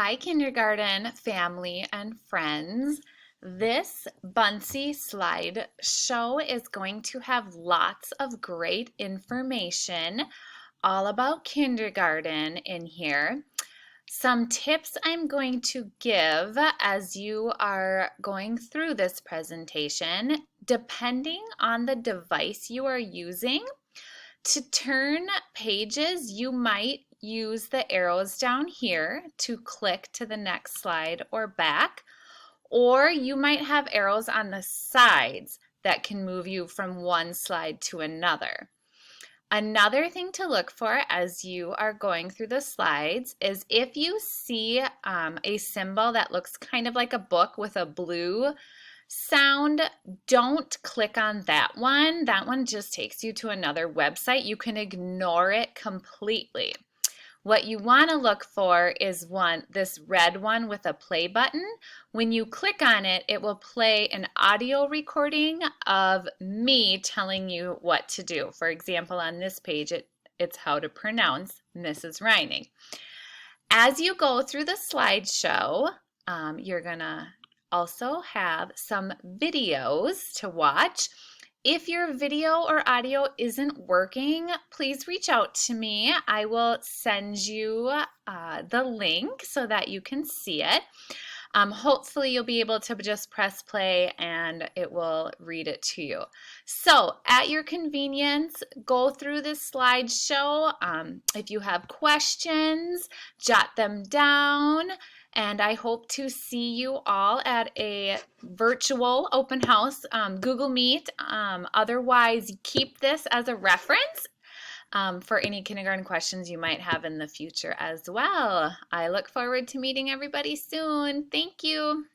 Hi, kindergarten family and friends. This Buncee slide show is going to have lots of great information all about kindergarten in here. Some tips I'm going to give as you are going through this presentation, depending on the device you are using. To turn pages, you might use the arrows down here to click to the next slide or back, or you might have arrows on the sides that can move you from one slide to another. Another thing to look for as you are going through the slides is if you see a symbol that looks kind of like a book with a blue sound, don't click on that one. That one just takes you to another website. You can ignore it completely. What you want to look for is this red one with a play button. When you click on it, it will play an audio recording of me telling you what to do. For example, on this page, it's how to pronounce Mrs. Reining. As you go through the slideshow, you're going to also have some videos to watch. If your video or audio isn't working, please reach out to me. I will send you the link so that you can see it. Hopefully you'll be able to just press play and it will read it to you. So at your convenience, go through this slideshow. If you have questions, jot them down. And I hope to see you all at a virtual open house, Google Meet. Otherwise, keep this as a reference for any kindergarten questions you might have in the future as well. I look forward to meeting everybody soon. Thank you.